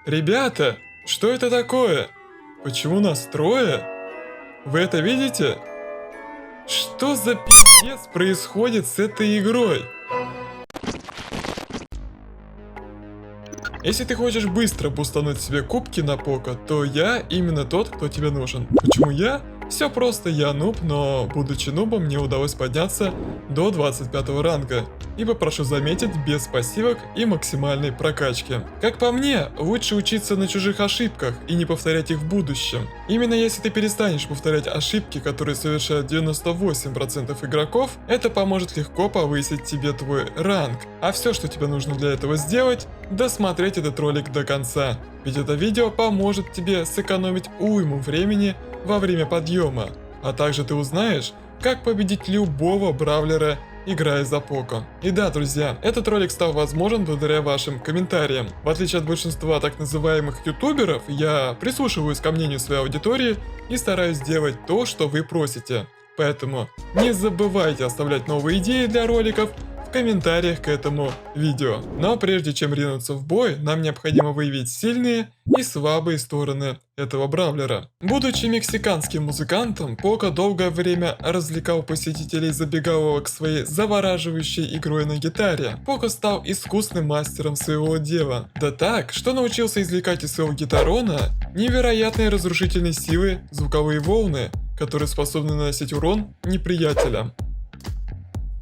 Ребята, что это такое? Почему нас трое? Вы это видите? Что за пиздец происходит с этой игрой? Если ты хочешь быстро бустануть себе кубки на Поко, то я именно тот, кто тебе нужен. Почему я? Все просто, я нуб, но будучи нубом мне удалось подняться до 25 ранга. Ибо, прошу заметить, без пассивок и максимальной прокачки. Как по мне, лучше учиться на чужих ошибках и не повторять их в будущем. Именно если ты перестанешь повторять ошибки, которые совершают 98% игроков, это поможет легко повысить тебе твой ранг. А все, что тебе нужно для этого сделать, досмотреть этот ролик до конца. Ведь это видео поможет тебе сэкономить уйму времени во время подъема. А также ты узнаешь, как победить любого бравлера, играя за Поко. И да, друзья, этот ролик стал возможен благодаря вашим комментариям. В отличие от большинства так называемых ютуберов, я прислушиваюсь ко мнению своей аудитории и стараюсь делать то, что вы просите. Поэтому не забывайте оставлять новые идеи для роликов в комментариях к этому видео. Но прежде чем ринуться в бой, нам необходимо выявить сильные и слабые стороны этого бравлера. Будучи мексиканским музыкантом, Поко долгое время развлекал посетителей забегаловок своей завораживающей игрой на гитаре. Поко стал искусным мастером своего дела. Да так, что научился извлекать из своего гитарона невероятной разрушительной силы звуковые волны, которые способны наносить урон неприятелям.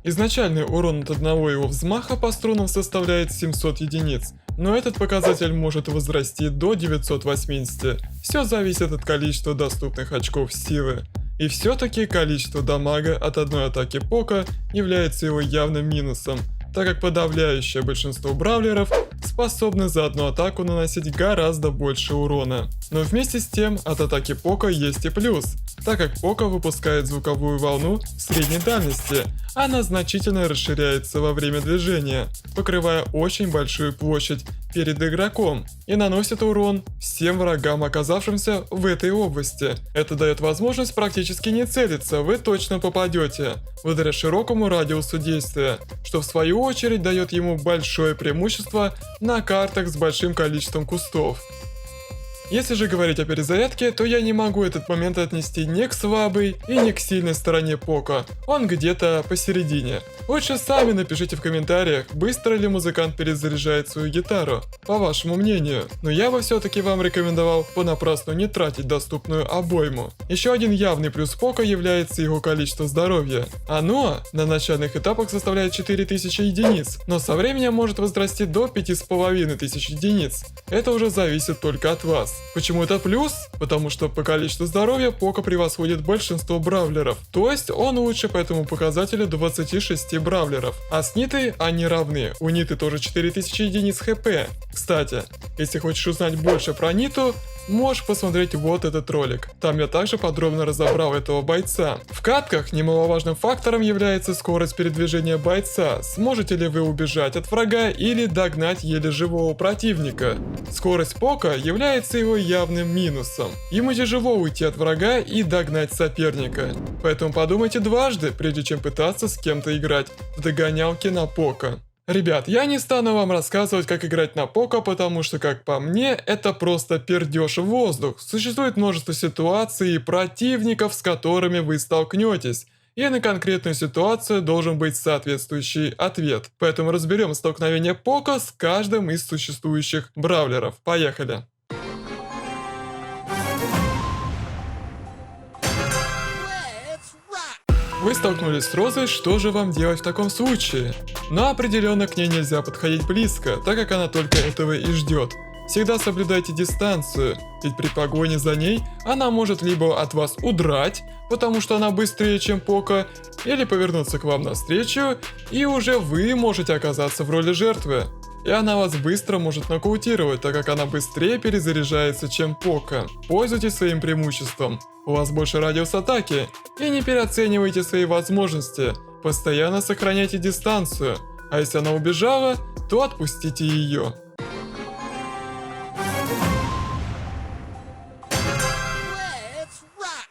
Изначальный урон от одного его взмаха по струнам составляет 700 единиц, но этот показатель может возрасти до 980. Все зависит от количества доступных очков силы. И все-таки количество дамага от одной атаки Поко является его явным минусом, так как подавляющее большинство бравлеров способны за одну атаку наносить гораздо больше урона. Но вместе с тем от атаки Поко есть и плюс, так как Поко выпускает звуковую волну средней дальности, она значительно расширяется во время движения, покрывая очень большую площадь перед игроком и наносит урон всем врагам, оказавшимся в этой области. Это дает возможность практически не целиться, вы точно попадете, благодаря широкому радиусу действия, что в свою очередь дает ему большое преимущество на картах с большим количеством кустов. Если же говорить о перезарядке, то я не могу этот момент отнести ни к слабой и ни к сильной стороне Поко, он где-то посередине. Лучше сами напишите в комментариях, быстро ли музыкант перезаряжает свою гитару, по вашему мнению. Но я бы все-таки вам рекомендовал понапрасну не тратить доступную обойму. Еще один явный плюс Поко является его количество здоровья. Оно на начальных этапах составляет 4000 единиц, но со временем может возрасти до 5500 единиц. Это уже зависит только от вас. Почему это плюс? Потому что по количеству здоровья Поко превосходит большинство бравлеров, то есть он лучше по этому показателю 26 бравлеров. А с Нитой они равны, у Ниты тоже 4000 единиц хп. Кстати, если хочешь узнать больше про Ниту, можешь посмотреть вот этот ролик. Там я также подробно разобрал этого бойца. В катках немаловажным фактором является скорость передвижения бойца. Сможете ли вы убежать от врага или догнать еле живого противника? Скорость Поко является его явным минусом. Ему тяжело уйти от врага и догнать соперника. Поэтому подумайте дважды, прежде чем пытаться с кем-то играть в догонялки на Поко. Ребят, я не стану вам рассказывать, как играть на Поко, потому что, как по мне, это просто пердеж в воздух. Существует множество ситуаций и противников, с которыми вы столкнетесь. И на конкретную ситуацию должен быть соответствующий ответ. Поэтому разберем столкновение Поко с каждым из существующих бравлеров. Поехали! Вы столкнулись с Розой, что же вам делать в таком случае? Но определенно к ней нельзя подходить близко, так как она только этого и ждет. Всегда соблюдайте дистанцию, ведь при погоне за ней она может либо от вас удрать, потому что она быстрее, чем Поко, или повернуться к вам навстречу, и уже вы можете оказаться в роли жертвы. И она вас быстро может нокаутировать, так как она быстрее перезаряжается, чем Поко. Пользуйтесь своим преимуществом. У вас больше радиус атаки, и не переоценивайте свои возможности. Постоянно сохраняйте дистанцию, а если она убежала, то отпустите ее.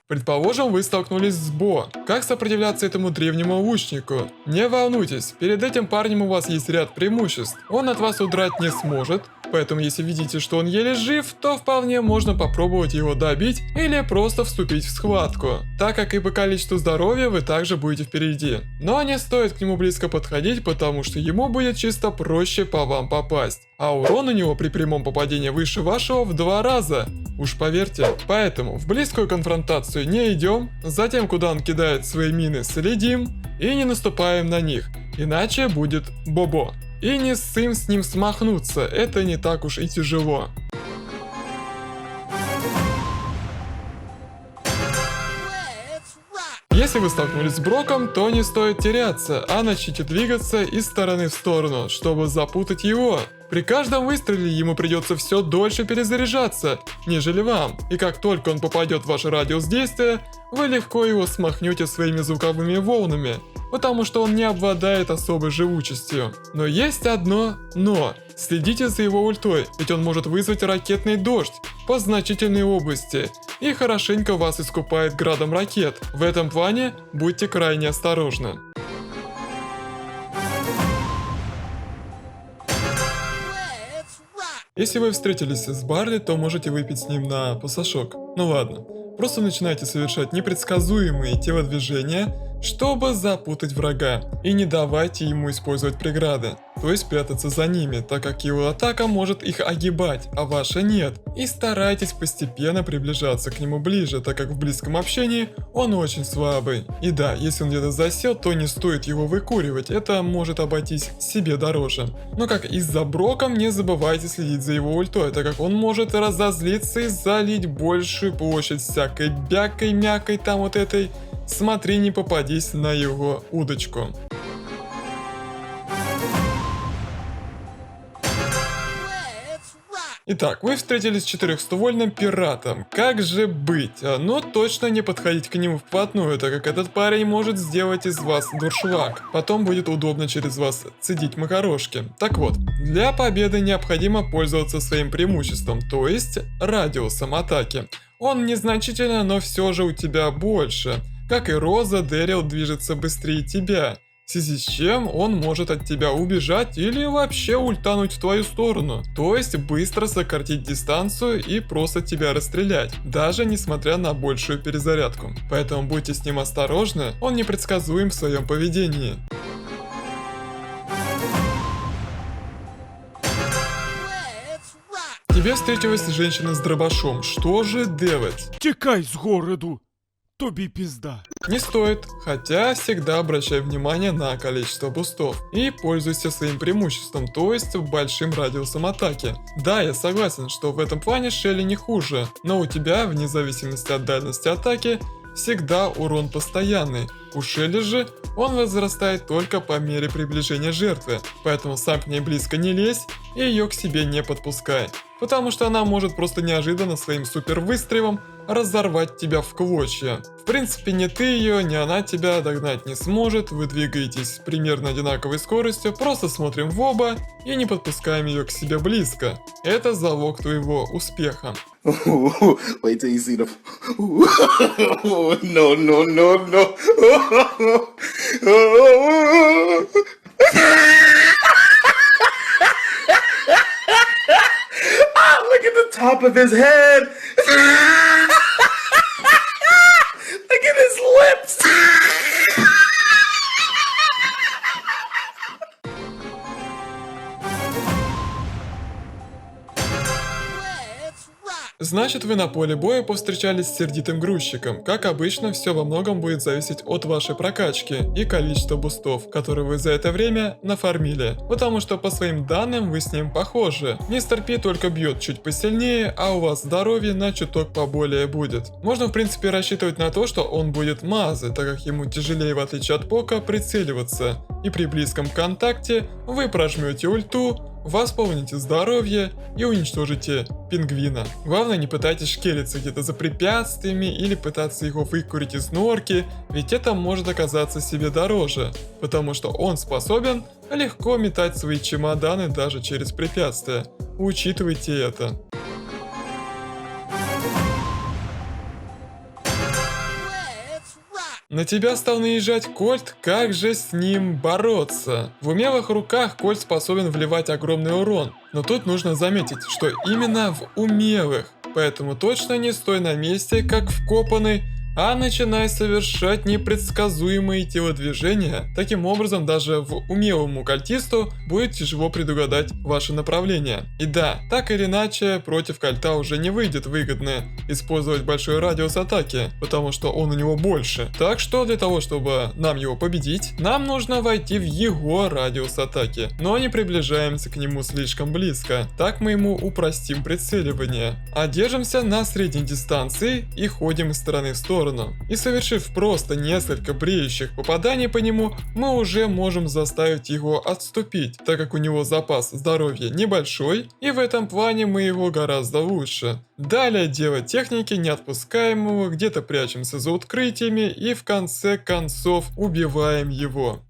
Предположим, вы столкнулись с Бо. Как сопротивляться этому древнему лучнику? Не волнуйтесь, перед этим парнем у вас есть ряд преимуществ. Он от вас удрать не сможет, поэтому если видите, что он еле жив, то вполне можно попробовать его добить или просто вступить в схватку, так как и по количеству здоровья вы также будете впереди. Но не стоит к нему близко подходить, потому что ему будет чисто проще по вам попасть. А урон у него при прямом попадении выше вашего в 2 раза. Уж поверьте. Поэтому в близкую конфронтацию не идем, затем куда он кидает свои мины следим и не наступаем на них, иначе будет бобо. И не ссым с ним смахнуться, это не так уж и тяжело. Если вы столкнулись с Броком, то не стоит теряться, а начните двигаться из стороны в сторону, чтобы запутать его. При каждом выстреле ему придется все дольше перезаряжаться, нежели вам. И как только он попадет в ваш радиус действия, вы легко его смахнете своими звуковыми волнами, потому что он не обладает особой живучестью. Но есть одно «но». Следите за его ультой, ведь он может вызвать ракетный дождь по значительной области и хорошенько вас искупает градом ракет. В этом плане будьте крайне осторожны. Если вы встретились с Барли, то можете выпить с ним на пасашок. Ну ладно. Просто начинайте совершать непредсказуемые телодвижения, чтобы запутать врага, и не давайте ему использовать преграды, то есть прятаться за ними, так как его атака может их огибать, а ваша нет. И старайтесь постепенно приближаться к нему ближе, так как в близком общении он очень слабый. И да, если он где-то засел, то не стоит его выкуривать, это может обойтись себе дороже. Но как и за Броком, не забывайте следить за его ультой, так как он может разозлиться и залить большую площадь всякой бякой-мякой там вот этой. Смотри, не попадись на его удочку. Итак, вы встретились с 400-вольным пиратом. Как же быть? Но точно не подходить к нему вплотную, так как этот парень может сделать из вас дуршлаг. Потом будет удобно через вас цедить макарошки. Так вот, для победы необходимо пользоваться своим преимуществом, то есть радиусом атаки. Он незначительно, но все же у тебя больше. Как и Роза, Дэрил движется быстрее тебя, в связи с чем он может от тебя убежать или вообще ультануть в твою сторону, то есть быстро сократить дистанцию и просто тебя расстрелять, даже несмотря на большую перезарядку. Поэтому будьте с ним осторожны, он непредсказуем в своем поведении. Тебе встретилась женщина с дробашом, что же делать? Тікай з городу, тобі пізда. Не стоит, хотя всегда обращай внимание на количество бустов и пользуйся своим преимуществом, то есть большим радиусом атаки. Да, я согласен, что в этом плане Шелли не хуже, но у тебя, вне зависимости от дальности атаки, всегда урон постоянный. У Шелли же он возрастает только по мере приближения жертвы, поэтому сам к ней близко не лезь и ее к себе не подпускай, потому что она может просто неожиданно своим супер выстрелом разорвать тебя в клочья. В принципе, ни ты ее, ни она тебя догнать не сможет, вы двигаетесь примерно одинаковой скоростью, просто смотрим в оба и не подпускаем ее к себе близко. Это залог твоего успеха. Wait till you see the. No, no, no, no. Look at the top of his head. Look at his lips. Значит, вы на поле боя повстречались с сердитым грузчиком. Как обычно, все во многом будет зависеть от вашей прокачки и количества бустов, которые вы за это время нафармили. Потому что по своим данным вы с ним похожи. Мистер Пи только бьет чуть посильнее, а у вас здоровье на чуток поболее будет. Можно в принципе рассчитывать на то, что он будет мазы, так как ему тяжелее в отличие от Пока прицеливаться. И при близком контакте вы прожмете ульту, восполните здоровье и уничтожите пингвина. Главное, не пытайтесь шкериться где-то за препятствиями или пытаться его выкурить из норки, ведь это может оказаться себе дороже, потому что он способен легко метать свои чемоданы даже через препятствия. Учитывайте это. На тебя стал наезжать Кольт, как же с ним бороться? В умелых руках Кольт способен вливать огромный урон, но тут нужно заметить, что именно в умелых, поэтому точно не стой на месте, как вкопанный, а начинай совершать непредсказуемые телодвижения. Таким образом, даже в умелому кольтисту будет тяжело предугадать ваше направление. И да, так или иначе, против кольта уже не выйдет выгодно использовать большой радиус атаки, потому что он у него больше. Так что для того, чтобы нам его победить, нам нужно войти в его радиус атаки, но не приближаемся к нему слишком близко. Так мы ему упростим прицеливание. А держимся на средней дистанции и ходим из стороны в сторону. И совершив просто несколько бреющих попаданий по нему, мы уже можем заставить его отступить, так как у него запас здоровья небольшой, и в этом плане мы его гораздо лучше. Далее дело техники, не отпускаем его, где-то прячемся за открытиями и в конце концов убиваем его.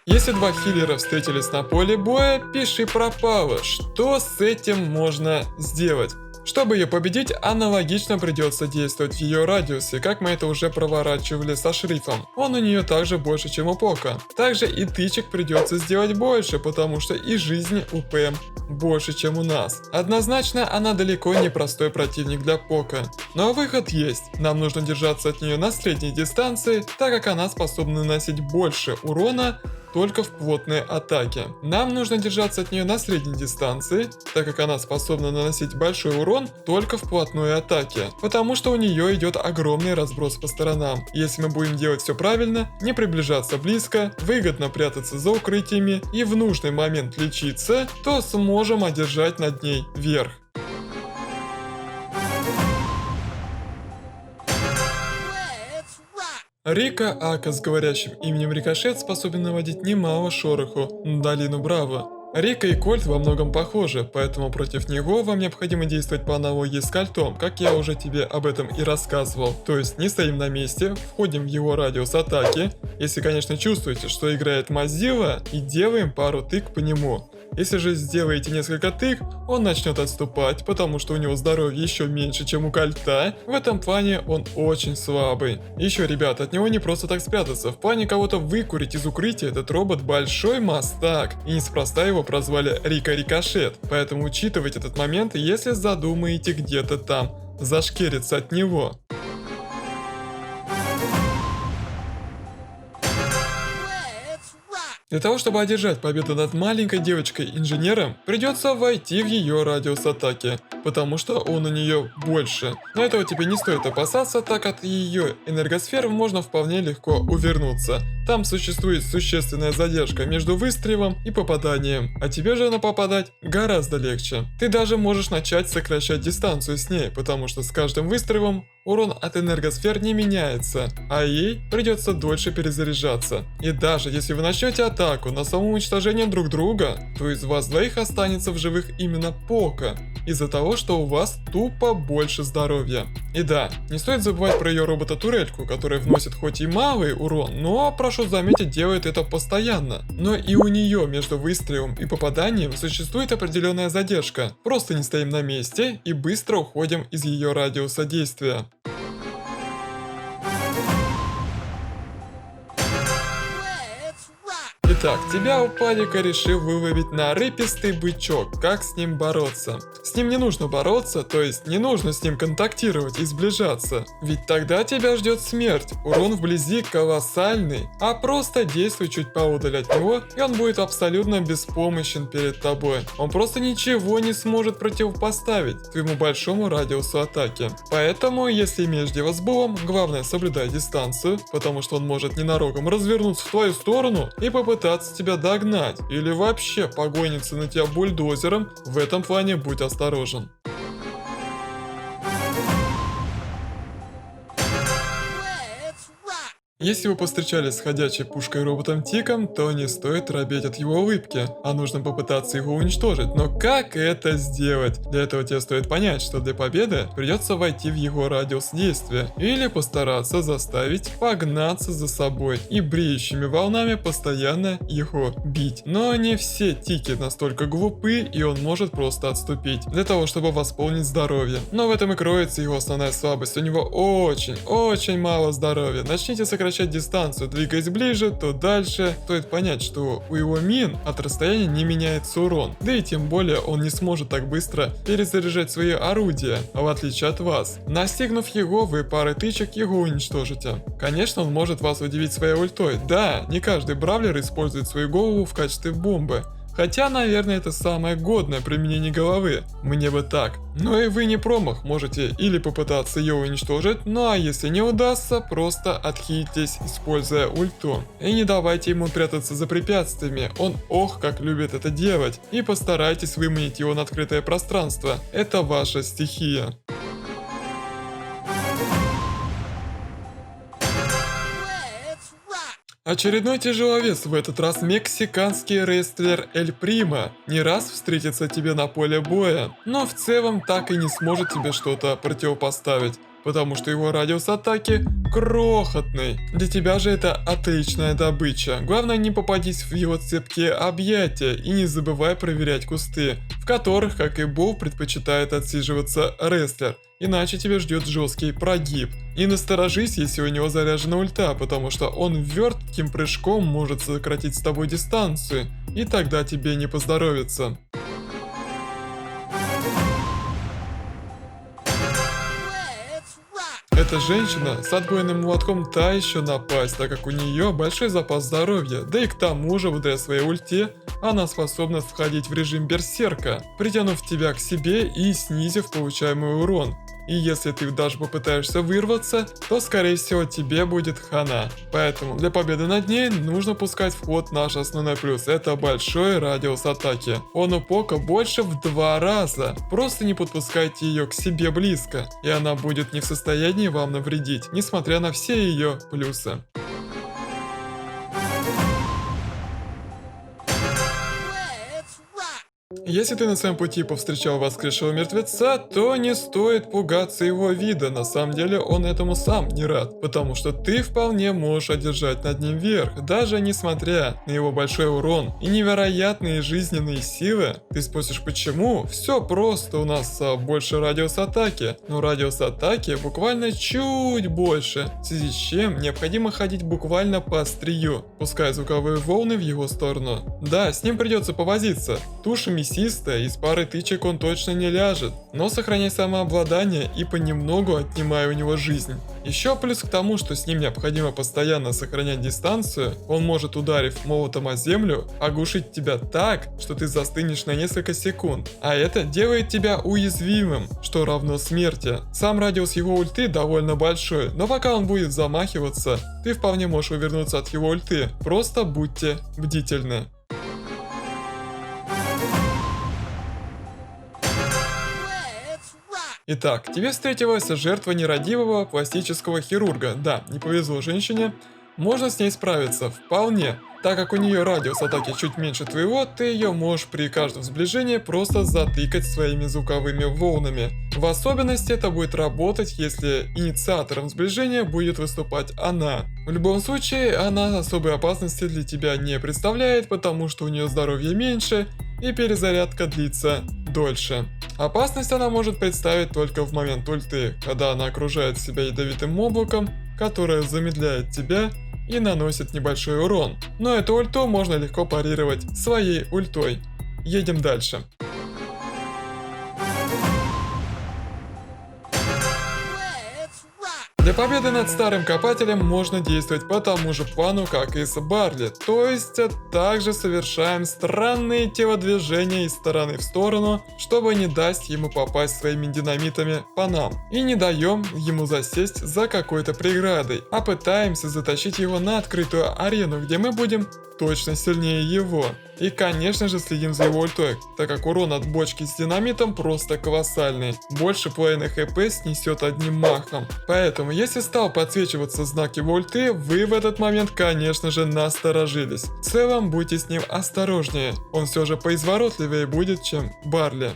Если два хиллера встретились на поле боя, пиши пропало, что с этим можно сделать. Чтобы ее победить, аналогично придется действовать в ее радиусе, как мы это уже проворачивали со Шрифом. Он у нее также больше, чем у Пока. Также и тычек придется сделать больше, потому что и жизни у Пэм больше, чем у нас. Однозначно, она далеко не простой противник для Пока. Но выход есть. Нам нужно держаться от нее на средней дистанции, так как она способна наносить больше урона только в плотной атаке. Нам нужно держаться от нее на средней дистанции, так как она способна наносить большой урон только в плотной атаке, потому что у нее идет огромный разброс по сторонам. Если мы будем делать все правильно, не приближаться близко, выгодно прятаться за укрытиями и в нужный момент лечиться, то сможем одержать над ней верх. Рика Ака с говорящим именем Рикошет способен наводить немало шороху на долину Браво. Рика и Кольт во многом похожи, поэтому против него вам необходимо действовать по аналогии с Кольтом, как я уже тебе об этом и рассказывал. То есть не стоим на месте, входим в его радиус атаки, если конечно чувствуете, что играет Мазила, и делаем пару тык по нему. Если же сделаете несколько тык, он начнет отступать, потому что у него здоровье еще меньше, чем у Кольта. В этом плане он очень слабый. Еще, ребят, от него не просто так спрятаться. В плане кого-то выкурить из укрытия этот робот большой мастак. И неспроста его прозвали Рика Рикошет. Поэтому учитывайте этот момент, если задумаете где-то там зашкериться от него. Для того, чтобы одержать победу над маленькой девочкой-инженером, придется войти в ее радиус атаки, потому что он у нее больше. Но этого тебе не стоит опасаться, так как от ее энергосфер можно вполне легко увернуться. Там существует существенная задержка между выстрелом и попаданием, а тебе же попадать гораздо легче. Ты даже можешь начать сокращать дистанцию с ней, потому что с каждым выстрелом урон от энергосфер не меняется, а ей придется дольше перезаряжаться. И даже если вы начнете атаку на самоуничтожение друг друга, то из вас двоих останется в живых именно Пока, из-за того, что у вас тупо больше здоровья. И да, не стоит забывать про ее робота-турельку, которая вносит хоть и малый урон, но, прошу заметить, делает это постоянно. Но и у нее между выстрелом и попаданием существует определенная задержка. Просто не стоим на месте и быстро уходим из ее радиуса действия. Итак, тебя Упадика решил выловить на рыпистый бычок. Как с ним бороться? С ним не нужно бороться, то есть не нужно с ним контактировать и сближаться. Ведь тогда тебя ждет смерть. Урон вблизи колоссальный, а просто действуй чуть поодаль от него, и он будет абсолютно беспомощен перед тобой. Он просто ничего не сможет противопоставить твоему большому радиусу атаки. Поэтому, если имеешь дело с булом, главное соблюдай дистанцию, потому что он может ненароком развернуться в твою сторону и попытаться тебя догнать, или вообще погонится на тебя бульдозером. В этом плане будь осторожен. Если вы повстречались с ходячей пушкой роботом Тиком, то не стоит робеть от его улыбки, а нужно попытаться его уничтожить. Но как это сделать? Для этого тебе стоит понять, что для победы придется войти в его радиус действия, или постараться заставить погнаться за собой и бреющими волнами постоянно его бить. Но не все Тики настолько глупы, и он может просто отступить, для того чтобы восполнить здоровье. Но в этом и кроется его основная слабость. У него очень мало здоровья. Начните сокращать дистанцию, двигаясь ближе, то дальше. Стоит понять, что у его мин от расстояния не меняется урон. Да и тем более он не сможет так быстро перезаряжать свои орудия, в отличие от вас. Настигнув его, вы парой тычек его уничтожите. Конечно, он может вас удивить своей ультой. Да, не каждый бравлер использует свою голову в качестве бомбы. Хотя, наверное, это самое годное применение головы. Мне бы так. Но и вы не промах, можете или попытаться ее уничтожить, ну а если не удастся, просто отхилитесь, используя ульту. И не давайте ему прятаться за препятствиями, он как любит это делать. И постарайтесь выманить его на открытое пространство, это ваша стихия. Очередной тяжеловес, в этот раз мексиканский рестлер Эль Примо, не раз встретится тебе на поле боя, но в целом так и не сможет тебе что-то противопоставить, потому что его радиус атаки крохотный. Для тебя же это отличная добыча. Главное, не попадись в его цепкие объятия и не забывай проверять кусты, в которых, как и Бол, предпочитает отсиживаться рестлер. Иначе тебя ждет жесткий прогиб. И насторожись, если у него заряжена ульта, потому что он вертким прыжком может сократить с тобой дистанцию, и тогда тебе не поздоровится. Эта женщина с отбойным молотком та еще напасть, так как у нее большой запас здоровья, да и к тому же, благодаря своей ульте, она способна входить в режим берсерка, притянув тебя к себе и снизив получаемый урон. И если ты даже попытаешься вырваться, то скорее всего тебе будет хана. Поэтому для победы над ней нужно пускать в ход наш основной плюс. Это большой радиус атаки. Он у Поко больше в 2 раза. Просто не подпускайте ее к себе близко, и она будет не в состоянии вам навредить, несмотря на все ее плюсы. Если ты на своем пути повстречал воскресшего мертвеца, то не стоит пугаться его вида, на самом деле он этому сам не рад, потому что ты вполне можешь одержать над ним верх, даже несмотря на его большой урон и невероятные жизненные силы. Ты спросишь почему? Все просто, у нас больше радиус атаки, но радиус атаки буквально чуть больше, в связи с чем необходимо ходить буквально по острию, пуская звуковые волны в его сторону. Да, с ним придется повозиться, туша мясистая, и с парой тычек он точно не ляжет, но сохраняй самообладание и понемногу отнимай у него жизнь. Еще плюс к тому, что с ним необходимо постоянно сохранять дистанцию, он может, ударив молотом о землю, оглушить тебя так, что ты застынешь на несколько секунд, а это делает тебя уязвимым, что равно смерти. Сам радиус его ульты довольно большой, но пока он будет замахиваться, ты вполне можешь увернуться от его ульты, просто будьте бдительны. Итак, тебе встретилась жертва нерадивого пластического хирурга. Да, не повезло женщине. Можно с ней справиться, вполне. Так как у нее радиус атаки чуть меньше твоего, ты ее можешь при каждом сближении просто затыкать своими звуковыми волнами. В особенности это будет работать, если инициатором сближения будет выступать она. В любом случае, она особой опасности для тебя не представляет, потому что у нее здоровье меньше и перезарядка длится дольше. Опасность она может представить только в момент ульты, когда она окружает себя ядовитым облаком, которое замедляет тебя и наносит небольшой урон. Но эту ульту можно легко парировать своей ультой. Едем дальше. Для победы над старым копателем можно действовать по тому же плану, как и с Барли, то есть также совершаем странные телодвижения из стороны в сторону, чтобы не дать ему попасть своими динамитами по нам. И не даем ему засесть за какой-то преградой, а пытаемся затащить его на открытую арену, где мы будем точно сильнее его. И конечно же следим за его ультой, так как урон от бочки с динамитом просто колоссальный. Больше половины хп снесет одним махом. Поэтому если Если стал подсвечиваться знак его ульты, вы в этот момент, конечно же, насторожились. В целом, будьте с ним осторожнее, он все же поизворотливее будет, чем Барли.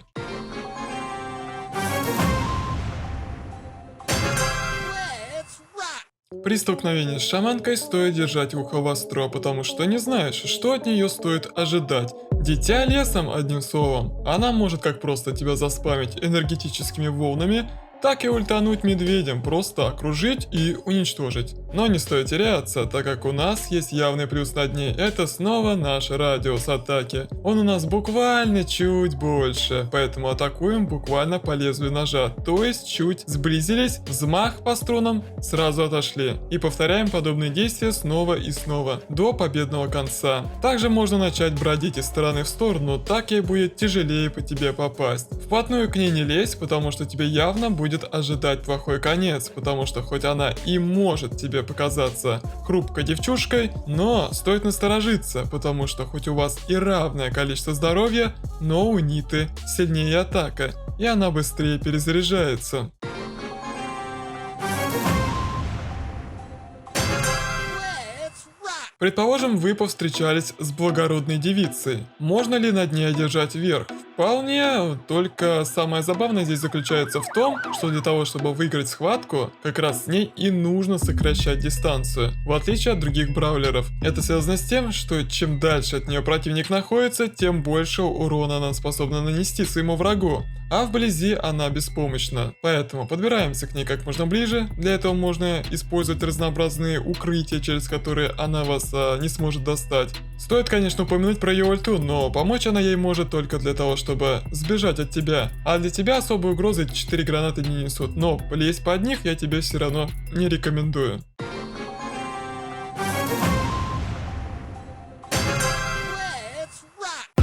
При столкновении с шаманкой стоит держать ухо востро, потому что не знаешь, что от нее стоит ожидать. Дитя лесом, одним словом. Она может как просто тебя заспамить энергетическими волнами, так и ультануть медведем, просто окружить и уничтожить. Но не стоит теряться, так как у нас есть явный плюс над ней. Это снова наш радиус атаки. Он у нас буквально чуть больше, поэтому атакуем буквально по лезвию ножа. То есть чуть сблизились, взмах по струнам, сразу отошли. И повторяем подобные действия снова и снова, до победного конца. Также можно начать бродить из стороны в сторону, так ей будет тяжелее по тебе попасть. Вплотную к ней не лезь, потому что тебе явно будет ожидать плохой конец, потому что хоть она и может тебе показаться хрупкой девчушкой, но стоит насторожиться, потому что хоть у вас и равное количество здоровья, но у Ниты сильнее атака, и она быстрее перезаряжается. Предположим, вы повстречались с благородной девицей. Можно ли над ней одержать верх? Вполне, только самое забавное здесь заключается в том, что для того, чтобы выиграть схватку, как раз с ней и нужно сокращать дистанцию, в отличие от других бравлеров. Это связано с тем, что чем дальше от нее противник находится, тем больше урона она способна нанести своему врагу, а вблизи она беспомощна. Поэтому подбираемся к ней как можно ближе, для этого можно использовать разнообразные укрытия, через которые она вас не сможет достать. Стоит, конечно, упомянуть про ее ульту, но помочь она ей может только для того, чтобы сбежать от тебя. А для тебя особой угрозы 4 гранаты не несут, но лезть под них я тебе все равно не рекомендую.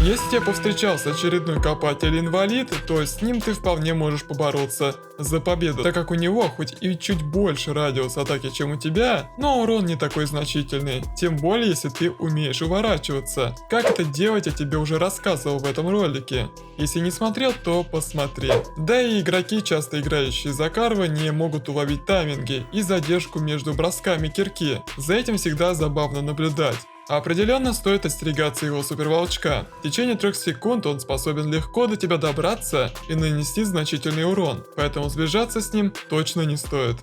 Если тебе повстречался очередной копатель-инвалид, то с ним ты вполне можешь побороться за победу, так как у него хоть и чуть больше радиус атаки, чем у тебя, но урон не такой значительный, тем более если ты умеешь уворачиваться. Как это делать, я тебе уже рассказывал в этом ролике. Если не смотрел, то посмотри. Да и игроки, часто играющие за Карва, не могут уловить тайминги и задержку между бросками кирки. За этим всегда забавно наблюдать. Определенно стоит остерегаться его суперволчка. В течение 3 секунд он способен легко до тебя добраться и нанести значительный урон, поэтому сближаться с ним точно не стоит.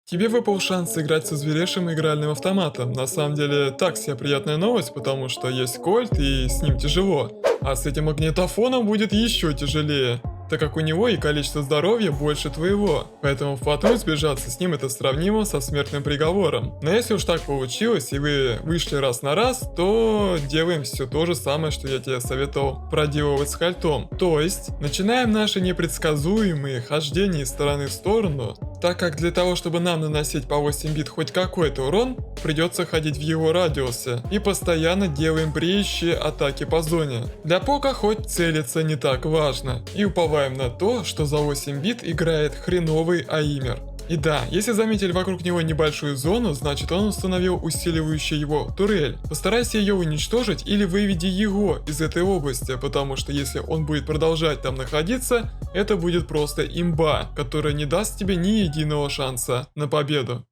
Тебе выпал шанс сыграть со зверейшим игральным автоматом. На самом деле, так себе приятная новость, потому что есть кольт и с ним тяжело. А с этим магнитофоном будет еще тяжелее, так как у него и количество здоровья больше твоего. Поэтому вплотную сбежаться с ним это сравнимо со смертным приговором. Но если уж так получилось и вы вышли раз на раз, то делаем все то же самое, что я тебе советовал проделывать с кольтом. То есть, начинаем наши непредсказуемые хождения из стороны в сторону, так как для того, чтобы нам наносить по 8 бит хоть какой-то урон, придется ходить в его радиусе. И постоянно делаем бреющие атаки по зоне. Для пока хоть целиться не так важно. И уповаем на то, что за 8 бит играет хреновый Аимер. И да, если заметили вокруг него небольшую зону, значит он установил усиливающую его турель. Постарайся ее уничтожить или выведи его из этой области, потому что если он будет продолжать там находиться, это будет просто имба, которая не даст тебе ни единого шанса на победу.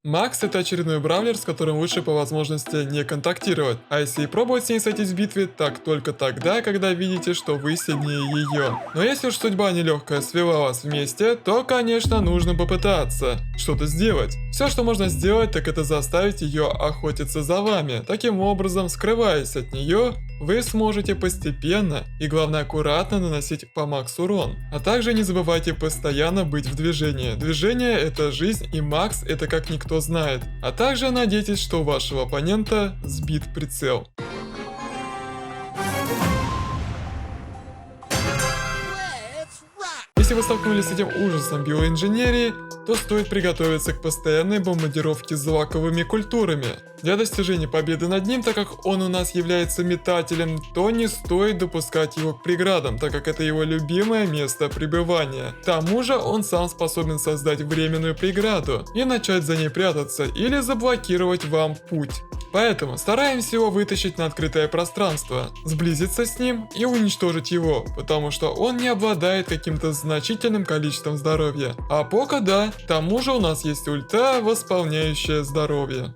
Макс — это очередной бравлер, с которым лучше по возможности не контактировать. А если и пробовать с ней сойтись в битве, так только тогда, когда видите, что вы сильнее ее. Но если уж судьба нелегкая свела вас вместе, то, конечно, нужно попытаться что-то сделать. Все, что можно сделать, так это заставить ее охотиться за вами. Таким образом, скрываясь от нее, вы сможете постепенно и, главное, аккуратно наносить по Макс урон. А также не забывайте постоянно быть в движении. Движение — это жизнь, и Макс — это как никто знает. А также надейтесь, что у вашего оппонента сбит прицел. Если вы столкнулись с этим ужасом биоинженерии, то стоит приготовиться к постоянной бомбардировке злаковыми культурами. Для достижения победы над ним, так как он у нас является метателем, то не стоит допускать его к преградам, так как это его любимое место пребывания. К тому же он сам способен создать временную преграду и начать за ней прятаться или заблокировать вам путь. Поэтому стараемся его вытащить на открытое пространство, сблизиться с ним и уничтожить его, потому что он не обладает каким-то значительным количеством здоровья. А Пока да, к тому же у нас есть ульта, восполняющая здоровье.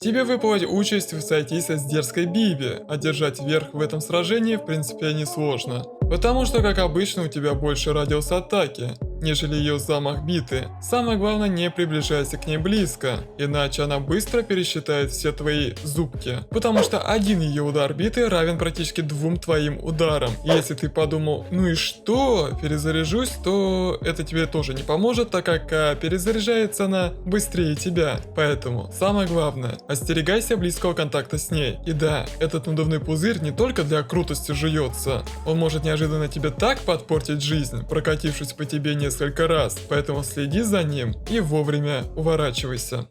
Тебе выпала участь сойтись с дерзкой Биби, а держать верх в этом сражении в принципе не сложно. Потому что, как обычно, у тебя больше радиус атаки, нежели ее замах биты. Самое главное, не приближайся к ней близко, иначе она быстро пересчитает все твои зубки. Потому что один ее удар биты равен практически 2 твоим ударам. И если ты подумал, ну и что, перезаряжусь, то это тебе тоже не поможет, так как перезаряжается она быстрее тебя. Поэтому, самое главное, остерегайся близкого контакта с ней. И да, этот надувной пузырь не только для крутости жуется, он может неожиданно тебе так подпортить жизнь, прокатившись по тебе несколько раз, поэтому следи за ним и вовремя уворачивайся.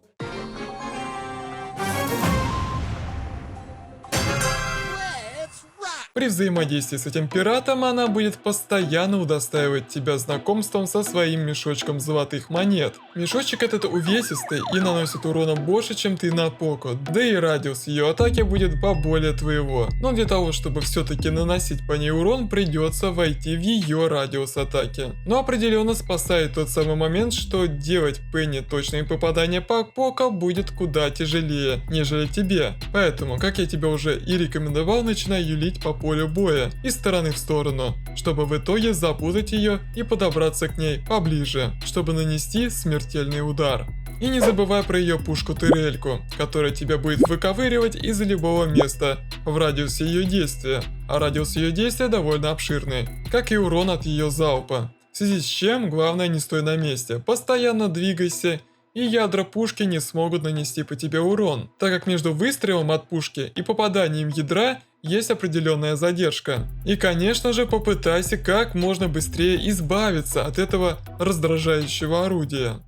При взаимодействии с этим пиратом она будет постоянно удостаивать тебя знакомством со своим мешочком золотых монет. Мешочек этот увесистый и наносит урона больше, чем ты на Поко, да и радиус ее атаки будет поболее твоего. Но для того, чтобы все-таки наносить по ней урон, придется войти в ее радиус атаки. Но определенно спасает тот самый момент, что делать Пенни точные попадания по Поко будет куда тяжелее, нежели тебе. Поэтому, как я тебе уже и рекомендовал, начинай юлить по полю боя из стороны в сторону, чтобы в итоге запутать ее и подобраться к ней поближе, чтобы нанести смертельный удар. И не забывай про ее пушку-турельку, которая тебя будет выковыривать из любого места в радиусе ее действия, а радиус ее действия довольно обширный, как и урон от ее залпа. В связи с чем, главное, не стой на месте, постоянно двигайся, и ядра пушки не смогут нанести по тебе урон, так как между выстрелом от пушки и попаданием ядра есть определенная задержка. И конечно же попытайся как можно быстрее избавиться от этого раздражающего орудия.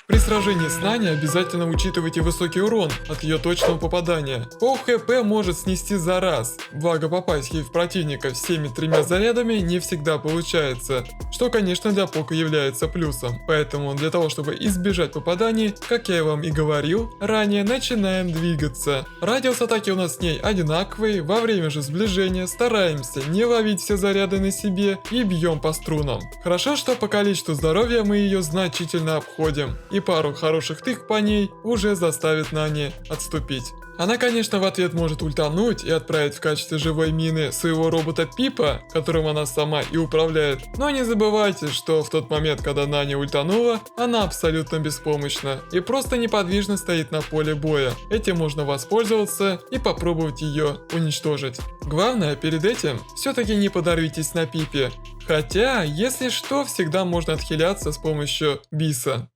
При сражении с Нани обязательно учитывайте высокий урон от ее точного попадания. Пол хп может снести за раз, благо попасть ей в противника всеми 3 зарядами не всегда получается, что конечно для Поко является плюсом. Поэтому для того, чтобы избежать попаданий, как я вам и говорил ранее, начинаем двигаться. Радиус атаки у нас с ней одинаковый, во время же сближения стараемся не ловить все заряды на себе и бьем по струнам. Хорошо, что по количеству здоровья мы ее значительно обходим. И пару хороших тык по ней уже заставит Нани отступить. Она, конечно, в ответ может ультануть и отправить в качестве живой мины своего робота Пипа, которым она сама и управляет. Но не забывайте, что в тот момент, когда Нани ультанула, она абсолютно беспомощна и просто неподвижно стоит на поле боя. Этим можно воспользоваться и попробовать ее уничтожить. Главное, перед этим все-таки не подорвитесь на Пипе. Хотя, если что, всегда можно отхиляться с помощью биса.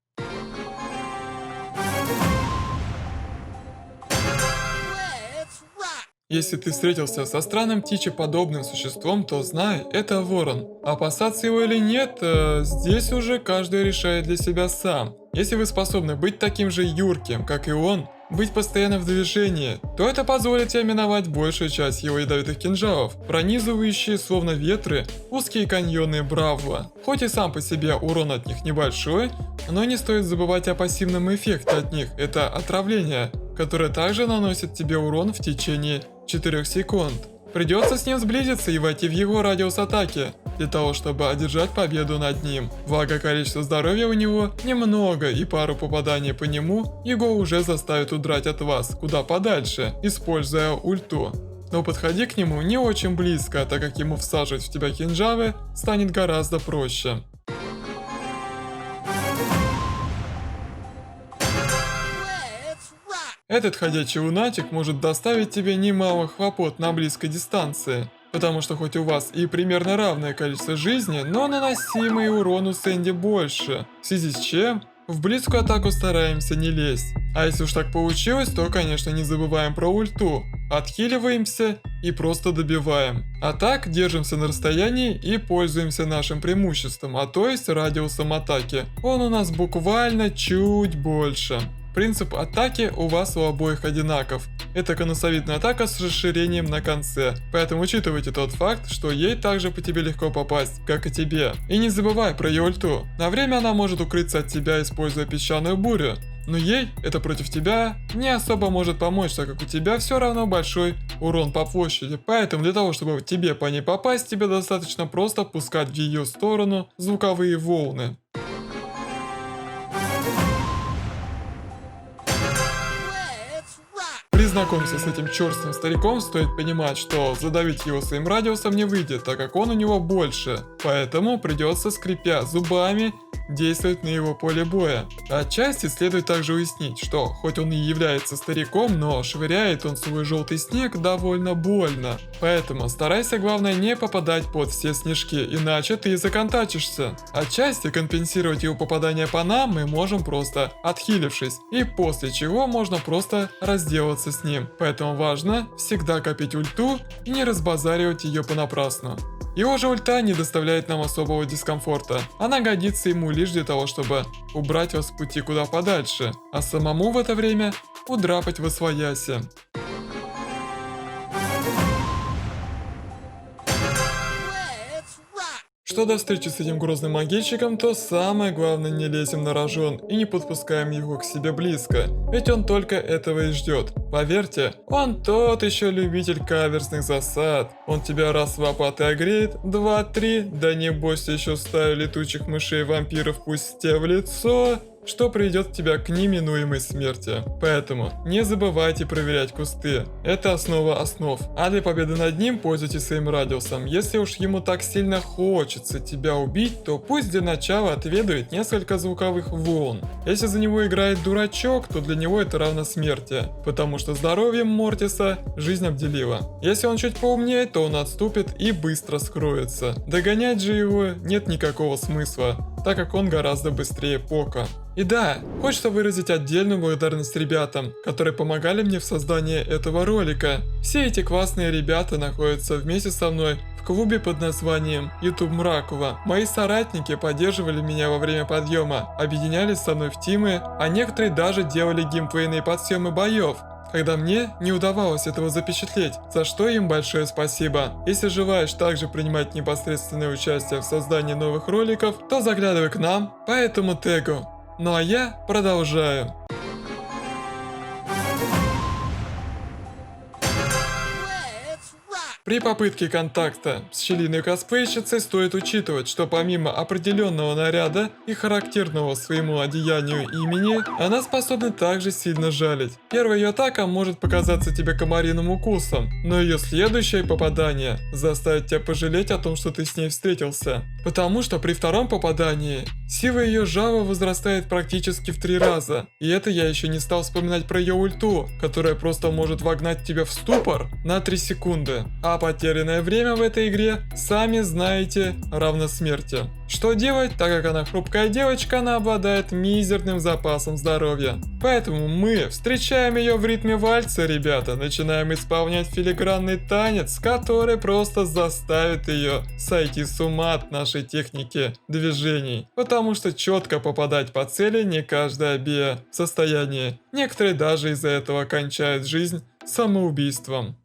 Если ты встретился со странным птичеподобным существом, то знай, это ворон. Опасаться его или нет, здесь уже каждый решает для себя сам. Если вы способны быть таким же юрким, как и он, быть постоянно в движении, то это позволит тебе миновать большую часть его ядовитых кинжалов, пронизывающие словно ветры узкие каньоны Бравла. Хоть и сам по себе урон от них небольшой, но не стоит забывать о пассивном эффекте от них, это отравление, которое также наносит тебе урон в течение 4 секунд. Придется с ним сблизиться и войти в его радиус атаки, для того, чтобы одержать победу над ним. Благо количество здоровья у него немного, и пару попаданий по нему его уже заставит удрать от вас куда подальше, используя ульту. Но подходи к нему не очень близко, так как ему всаживать в тебя кинжалы станет гораздо проще. Этот ходячий лунатик может доставить тебе немало хлопот на близкой дистанции, потому что хоть у вас и примерно равное количество жизни, но наносимый урон у Сэнди больше, в связи с чем в близкую атаку стараемся не лезть. А если уж так получилось, то конечно не забываем про ульту, отхиливаемся и просто добиваем. А так держимся на расстоянии и пользуемся нашим преимуществом, а то есть радиусом атаки. Он у нас буквально чуть больше. Принцип атаки у вас у обоих одинаков. Это конусовидная атака с расширением на конце, поэтому учитывайте тот факт, что ей также по тебе легко попасть, как и тебе. И не забывай про ее ульту. На время она может укрыться от тебя, используя песчаную бурю. Но ей это против тебя не особо может помочь, так как у тебя все равно большой урон по площади. Поэтому для того, чтобы тебе по ней попасть, тебе достаточно просто пускать в ее сторону звуковые волны. При знакомстве с этим черствым стариком стоит понимать, что задавить его своим радиусом не выйдет, так как он у него больше. Поэтому придется, скрипя зубами, действовать на его поле боя. Отчасти следует также уяснить, что хоть он и является стариком, но швыряет он свой желтый снег довольно больно. Поэтому старайся, главное, не попадать под все снежки, иначе ты законтачишься. Отчасти компенсировать его попадание по нам мы можем просто отхилившись, и после чего можно просто разделаться с ним. Поэтому важно всегда копить ульту и не разбазаривать ее понапрасну. Его же ульта не доставляет нам особого дискомфорта. Она годится ему лишь для того, чтобы убрать вас с пути куда подальше, а самому в это время удрапать восвояси. Что до встречи с этим грозным могильщиком, то самое главное, не лезем на рожон и не подпускаем его к себе близко, ведь он только этого и ждет. Поверьте, он тот еще любитель каверзных засад. Он тебя раз в лопаты огреет, 2-3, да не бойся еще стаю летучих мышей-вампиров пусть тебе в лицо, что приведет тебя к неминуемой смерти. Поэтому не забывайте проверять кусты. Это основа основ. А для победы над ним пользуйтесь своим радиусом. Если уж ему так сильно хочется тебя убить, то пусть для начала отведает несколько звуковых волн. Если за него играет дурачок, то для него это равно смерти, потому что здоровьем Мортиса жизнь обделила. Если он чуть поумнее, то он отступит и быстро скроется. Догонять же его нет никакого смысла, так как он гораздо быстрее Пока. И да, хочется выразить отдельную благодарность ребятам, которые помогали мне в создании этого ролика. Все эти классные ребята находятся вместе со мной в клубе под названием YouTube Мракова. Мои соратники поддерживали меня во время подъема, объединялись со мной в тимы, а некоторые даже делали геймплейные подсъемы боев, когда мне не удавалось этого запечатлеть, за что им большое спасибо. Если желаешь также принимать непосредственное участие в создании новых роликов, то заглядывай к нам по этому тегу. Ну а я продолжаю. При попытке контакта с пчелиной косплейщицей стоит учитывать, что помимо определенного наряда и характерного своему одеянию имени, она способна также сильно жалить. Первая ее атака может показаться тебе комариным укусом, но ее следующее попадание заставит тебя пожалеть о том, что ты с ней встретился. Потому что при втором попадании сила ее жала возрастает практически в 3 раза. И это я еще не стал вспоминать про ее ульту, которая просто может вогнать тебя в ступор на 3 секунды. А потерянное время в этой игре, сами знаете, равно смерти. Что делать, так как она хрупкая девочка, она обладает мизерным запасом здоровья. Поэтому мы встречаем ее в ритме вальса, ребята, начинаем исполнять филигранный танец, который просто заставит ее сойти с ума от нашей техники движений. Потому что четко попадать по цели не каждая биа в состоянии. Некоторые даже из-за этого кончают жизнь самоубийством.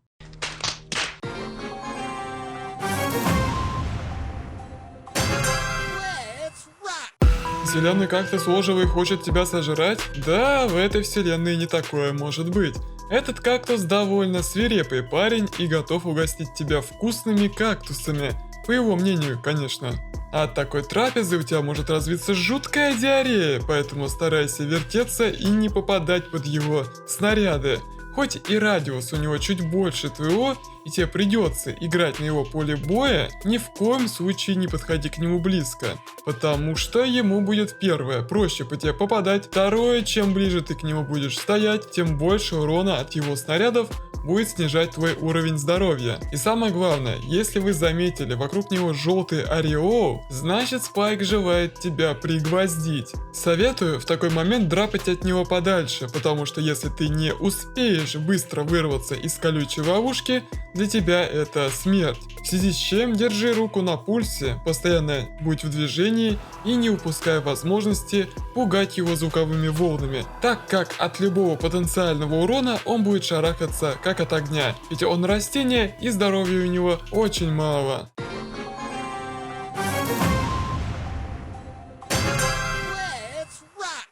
Зеленый кактус ложевый хочет тебя сожрать? Да, в этой вселенной не такое может быть. Этот кактус довольно свирепый парень и готов угостить тебя вкусными кактусами. По его мнению, конечно. От такой трапезы у тебя может развиться жуткая диарея, поэтому старайся вертеться и не попадать под его снаряды. Хоть и радиус у него чуть больше твоего, и тебе придется играть на его поле боя, ни в коем случае не подходи к нему близко. Потому что ему будет первое, проще по тебе попадать, второе, чем ближе ты к нему будешь стоять, тем больше урона от его снарядов будет снижать твой уровень здоровья. И самое главное, если вы заметили вокруг него желтый ореол, значит Спайк желает тебя пригвоздить. Советую в такой момент драпать от него подальше, потому что если ты не успеешь хочешь быстро вырваться из колючей ловушки, для тебя это смерть. В связи с чем держи руку на пульсе, постоянно будь в движении и не упускай возможности пугать его звуковыми волнами, так как от любого потенциального урона он будет шарахаться как от огня, ведь он растение и здоровья у него очень мало.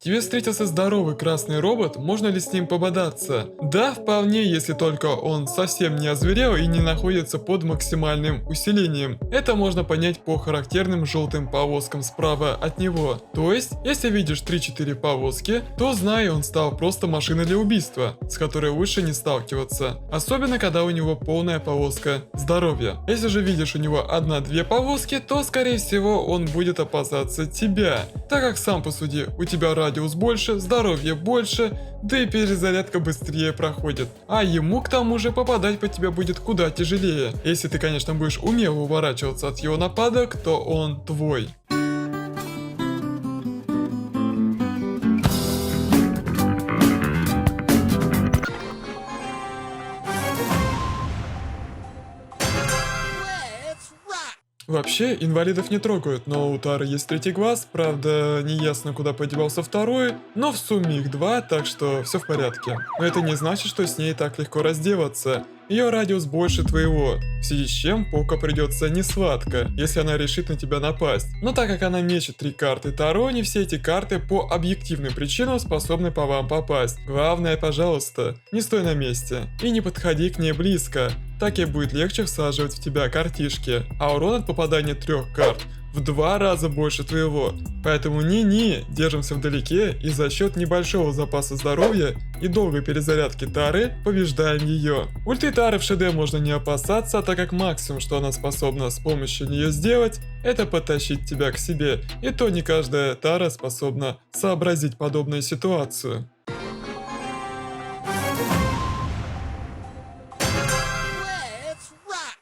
Тебе встретился здоровый красный робот, можно ли с ним пободаться? Да, вполне, если только он совсем не озверел и не находится под максимальным усилением. Это можно понять по характерным желтым полоскам справа от него. То есть, если видишь 3-4 полоски, то знай, он стал просто машиной для убийства, с которой лучше не сталкиваться. Особенно, когда у него полная полоска здоровья. Если же видишь у него 1-2 полоски, то скорее всего он будет опасаться тебя. Так как сам посуди, у тебя радиус больше, здоровье больше, да и перезарядка быстрее проходит. А ему к тому же попадать по тебе будет куда тяжелее. Если ты, конечно, будешь умело уворачиваться от его нападок, то он твой. Вообще, инвалидов не трогают, но у Тары есть третий глаз, правда, не ясно, куда подевался второй, но в сумме их 2, так что все в порядке. Но это не значит, что с ней так легко разделаться. Ее радиус больше твоего, в связи с чем Поко придется несладко, если она решит на тебя напасть. Но так как она мечет 3 карты Таро, не все эти карты по объективным причинам способны по вам попасть. Главное, пожалуйста, не стой на месте и не подходи к ней близко, так ей будет легче всаживать в тебя картишки, а урон от попадания 3 карт в 2 раза больше твоего. Поэтому не-не, держимся вдалеке и за счет небольшого запаса здоровья и долгой перезарядки Тары побеждаем ее. Ульты Тары в ШД можно не опасаться, так как максимум, что она способна с помощью нее сделать, это подтащить тебя к себе. И то не каждая Тара способна сообразить подобную ситуацию.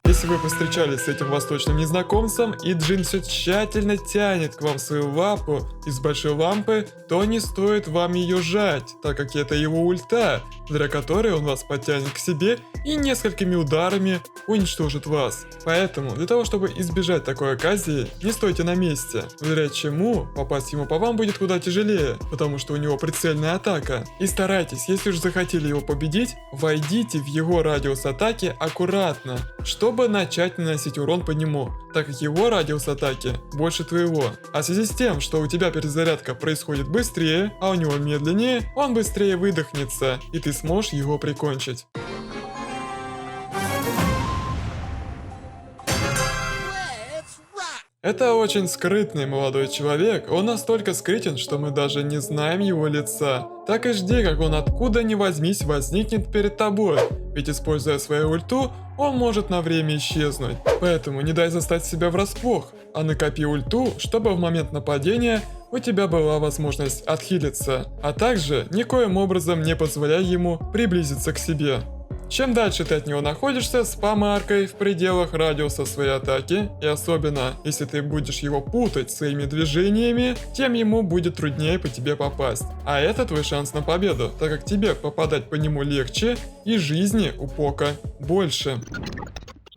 Если вы повстречались с этим восточным незнакомцем, и Джин все тщательно тянет к вам свою лапу из большой лампы, то не стоит вам ее жать, так как это его ульта, для которой он вас подтянет к себе и несколькими ударами уничтожит вас. Поэтому, для того чтобы избежать такой оказии, не стойте на месте, благодаря чему попасть ему по вам будет куда тяжелее, потому что у него прицельная атака. И старайтесь, если уж захотели его победить, войдите в его радиус атаки аккуратно, чтобы начать наносить урон по нему, так как его радиус атаки больше твоего. А в связи с тем, что у тебя перезарядка происходит быстрее, а у него медленнее, он быстрее выдохнется, и ты сможешь его прикончить. Это очень скрытный молодой человек, он настолько скрытен, что мы даже не знаем его лица. Так и жди, как он откуда ни возьмись возникнет перед тобой, ведь используя свою ульту, он может на время исчезнуть. Поэтому не дай застать себя врасплох, а накопи ульту, чтобы в момент нападения у тебя была возможность отхилиться, а также никоим образом не позволяй ему приблизиться к себе. Чем дальше ты от него находишься с помаркой в пределах радиуса своей атаки, и особенно если ты будешь его путать своими движениями, тем ему будет труднее по тебе попасть. А это твой шанс на победу, так как тебе попадать по нему легче и жизни у Поко больше.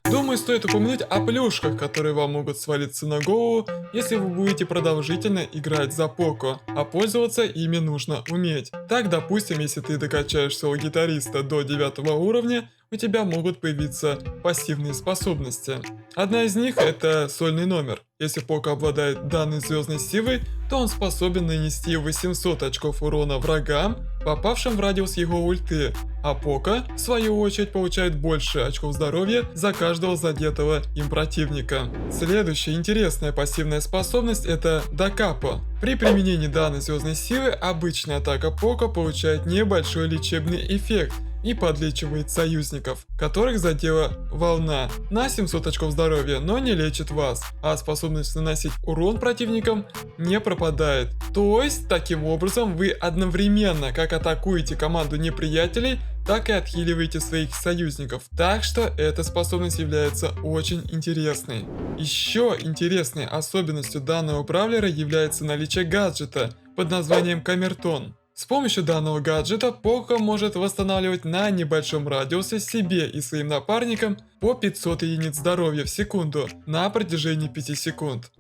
Думаю, стоит упомянуть о плюшках, которые вам могут свалиться на голову, если вы будете продолжительно играть за Поко, а пользоваться ими нужно уметь. Так, допустим, если ты докачаешь своего гитариста до 9 уровня, у тебя могут появиться пассивные способности. Одна из них это сольный номер. Если Поко обладает данной звездной силой, то он способен нанести 800 очков урона врагам, попавшим в радиус его ульты, а Поко, в свою очередь, получает больше очков здоровья за каждого задетого им противника. Следующая интересная пассивная способность это Дакапо. При применении данной звездной силы обычная атака Поко получает небольшой лечебный эффект и подлечивает союзников, которых задела волна на 700 очков здоровья, но не лечит вас, а способность наносить урон противникам не пропадает. То есть, таким образом, вы одновременно как атакуете команду неприятелей, так и отхиливаете своих союзников. Так что эта способность является очень интересной. Еще интересной особенностью данного бравлера является наличие гаджета под названием Камертон. С помощью данного гаджета Поко может восстанавливать на небольшом радиусе себе и своим напарникам по 500 единиц здоровья в секунду на протяжении 5 секунд.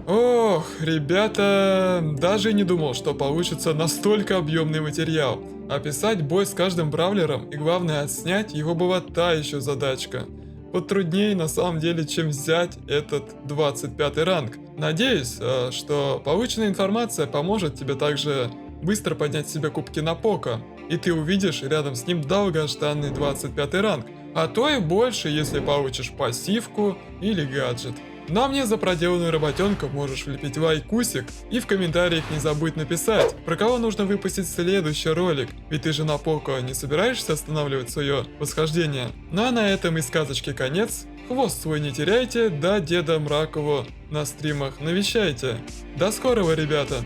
Ох, ребята, даже не думал, что получится настолько объемный материал. Описать бой с каждым бравлером и главное отснять его была та еще задачка. Потруднее на самом деле, чем взять этот 25 ранг. Надеюсь, что полученная информация поможет тебе также быстро поднять себе кубки на Поко, и ты увидишь рядом с ним долгожданный 25 ранг, а то и больше, если получишь пассивку или гаджет. Ну а мне за проделанную работенку можешь влепить лайкусик и в комментариях не забудь написать, про кого нужно выпустить следующий ролик, ведь ты же на Поко не собираешься останавливать свое восхождение. Ну а на этом и сказочки конец. Хвост свой не теряйте, да Деда Мракову на стримах навещайте. До скорого, ребята!